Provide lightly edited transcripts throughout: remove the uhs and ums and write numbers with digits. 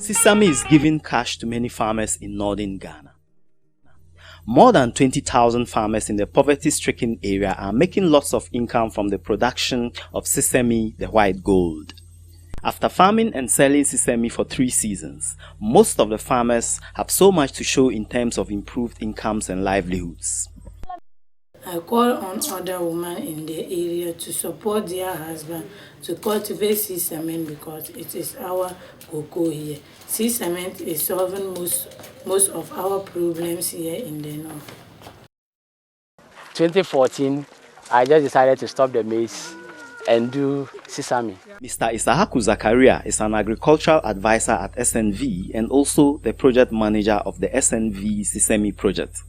Sesame is giving cash to many farmers in northern Ghana. More than 20,000 farmers in the poverty-stricken area are making lots of income from the production of sesame, the white gold. After farming and selling sesame for 3 seasons, most of the farmers have so much to show in terms of improved incomes and livelihoods. I call on other women in the area to support their husband to cultivate sesame because it is our cocoa here. Sesame is solving most of our problems here in the north. 2014, I just decided to stop the maize and do sesame. Mr. Isahaku Zakaria is an agricultural advisor at SNV and also the project manager of the SNV Sesame project.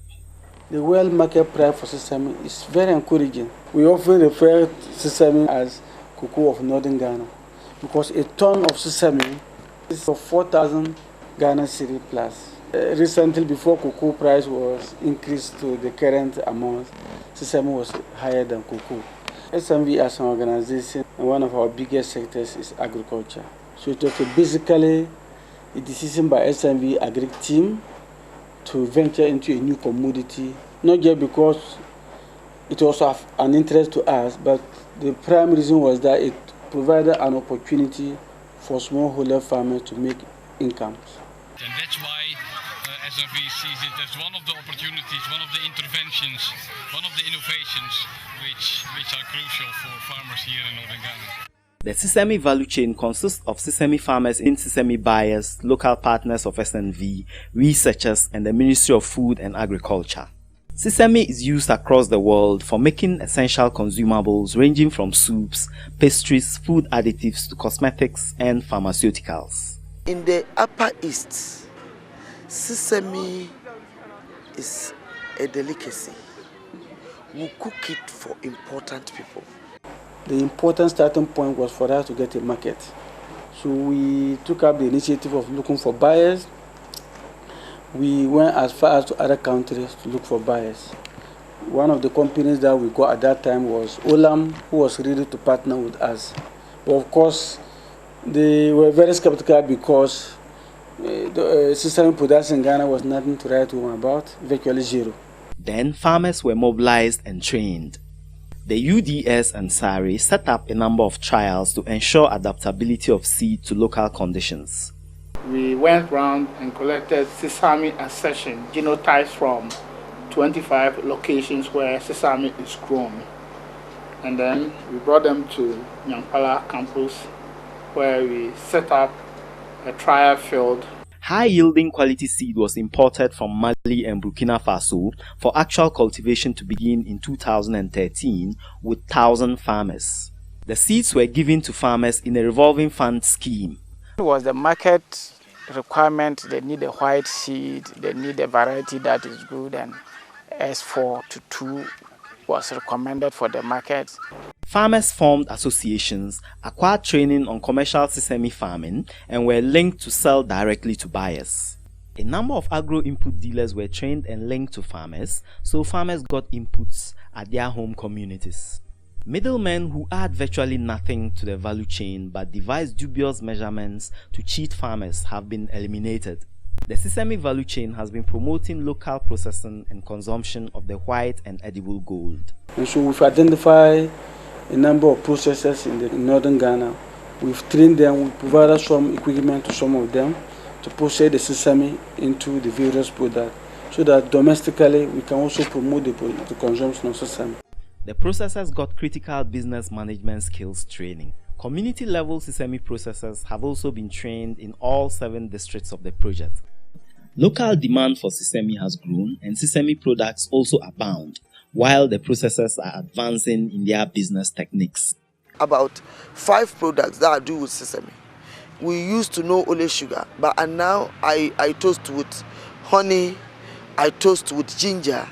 The world market price for sesame is very encouraging. We often refer to sesame as cocoa of northern Ghana because a ton of sesame is of 4,000 Ghana cedi plus. Recently, before cocoa price was increased to the current amount, sesame was higher than cocoa. SNV as an organization, and one of our biggest sectors is agriculture. So it was basically a decision by SNV Agri team to venture into a new commodity, not just because it was of an interest to us, but the prime reason was that it provided an opportunity for smallholder farmers to make incomes. And that's why SNV sees it as one of the opportunities, one of the interventions, one of the innovations which are crucial for farmers here in northern Ghana. The sesame value chain consists of sesame farmers and sesame buyers, local partners of SNV, researchers, and the Ministry of Food and Agriculture. Sesame is used across the world for making essential consumables ranging from soups, pastries, food additives to cosmetics and pharmaceuticals. In the Upper East, sesame is a delicacy. We cook it for important people. The important starting point was for us to get a market. So we took up the initiative of looking for buyers. We went as far as to other countries to look for buyers. One of the companies that we got at that time was Olam, who was ready to partner with us. But of course, they were very skeptical because the sesame production in Ghana was nothing to write home about, virtually zero. Then farmers were mobilized and trained. The UDS and SARI set up a number of trials to ensure adaptability of seed to local conditions. We went around and collected sesame accession genotypes from 25 locations where sesame is grown. And then we brought them to Nyampala campus where we set up a trial field. High-yielding quality seed was imported from Mali and Burkina Faso for actual cultivation to begin in 2013 with 1,000 farmers. The seeds were given to farmers in a revolving fund scheme. It was the market requirement. They need a white seed, they need a variety that is good, and S4 to 2 was recommended for the market. Farmers formed associations, acquired training on commercial sesame farming, and were linked to sell directly to buyers. A number of agro-input dealers were trained and linked to farmers, so farmers got inputs at their home communities. Middlemen who add virtually nothing to the value chain but devise dubious measurements to cheat farmers have been eliminated. The sesame value chain has been promoting local processing and consumption of the white and edible gold. And so we've identified a number of processors in the northern Ghana. We've trained them, we provided some equipment to some of them to process the sesame into the various products so that domestically we can also promote the consumption of sesame. The processors got critical business management skills training. Community-level sesame processors have also been trained in all 7 districts of the project. Local demand for sesame has grown and sesame products also abound, while the processors are advancing in their business techniques. About 5 products that I do with sesame. We used to know only sugar, but now I toast with honey, I toast with ginger,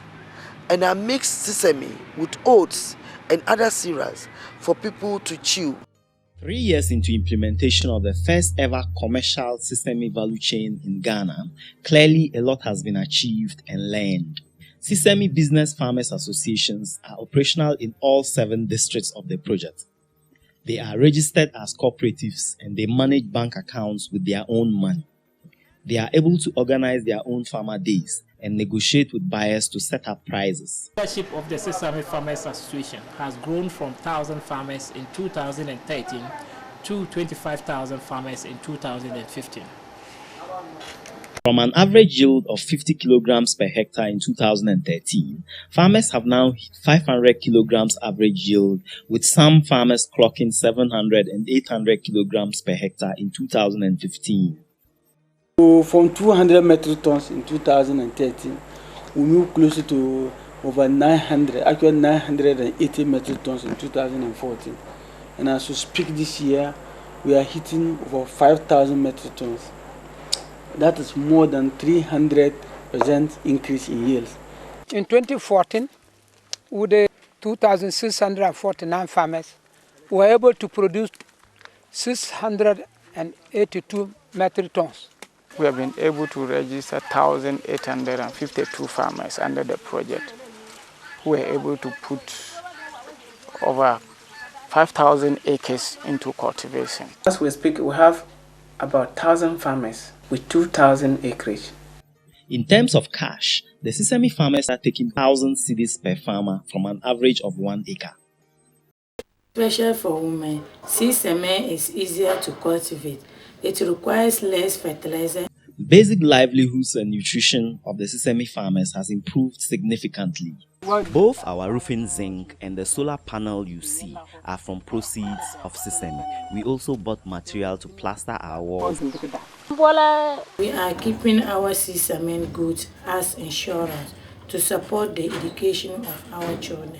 and I mix sesame with oats and other cereals for people to chew. 3 years into implementation of the first ever commercial sesame value chain in Ghana, clearly a lot has been achieved and learned. Sesame Business Farmers Associations are operational in all 7 districts of the project. They are registered as cooperatives and they manage bank accounts with their own money. They are able to organize their own farmer days and negotiate with buyers to set up prices. The membership of the Sesame Farmers Association has grown from 1,000 farmers in 2013 to 25,000 farmers in 2015. From an average yield of 50 kilograms per hectare in 2013, farmers have now hit 500 kilograms average yield, with some farmers clocking 700 and 800 kilograms per hectare in 2015. So from 200 metric tons in 2013, we moved closer to over 900, actually 980 metric tons in 2014. And as we speak this year, we are hitting over 5,000 metric tons. That is more than 300% increase in yields. In 2014, with the 2,649 farmers, we were able to produce 682 metric tons. We have been able to register 1,852 farmers under the project, who were able to put over 5,000 acres into cultivation. As we speak, we have about 1,000 farmers with 2,000 acres. In terms of cash, the Sesame farmers are taking 1,000 cedis per farmer from an average of 1 acre. Especially for women, Sesame is easier to cultivate. It requires less fertilizer. Basic livelihoods and nutrition of the Sesame farmers has improved significantly. Both our roofing zinc and the solar panel you see are from proceeds of Sesame. We also bought material to plaster our walls. We are keeping our Sesame goods as insurance to support the education of our children.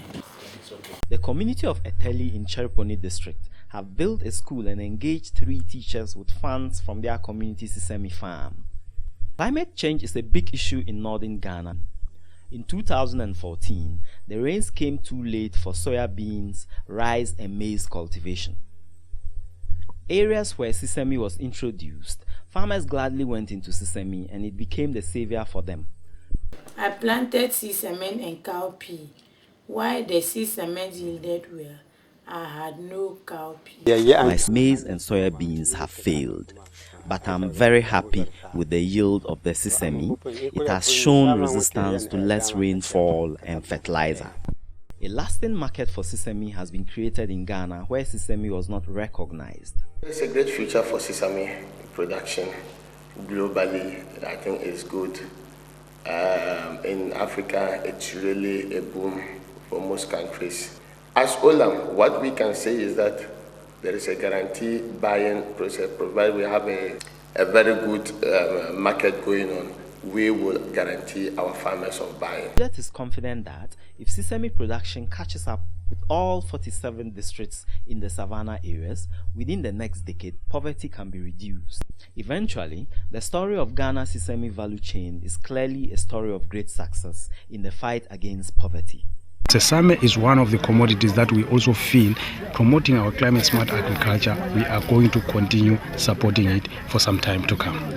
The community of Eteli in Chereponi district have built a school and engaged 3 teachers with funds from their community Sesame farm. Climate change is a big issue in northern Ghana. In 2014, the rains came too late for soya beans, rice and maize cultivation. Areas where Sesame was introduced, farmers gladly went into Sesame and it became the savior for them. I planted Sesame and cowpea. While the Sesame yielded well, I had no cowpea. My maize and soya beans have failed, but I'm very happy with the yield of the Sesame. It has shown resistance to less rainfall and fertilizer. A lasting market for Sesame has been created in Ghana, where Sesame was not recognized. It's a great future for Sesame production globally. I think it's good. In Africa, it's really a boom for most countries. As Olam, what we can say is that there is a guaranteed buying process. Provided we have a very good market going on, we will guarantee our farmers of buying. That is confident that if Sesame production catches up with all 47 districts in the savannah areas, within the next decade, poverty can be reduced. Eventually, the story of Ghana's Sesame value chain is clearly a story of great success in the fight against poverty. Sesame is one of the commodities that we also feel, promoting our climate smart agriculture, we are going to continue supporting it for some time to come.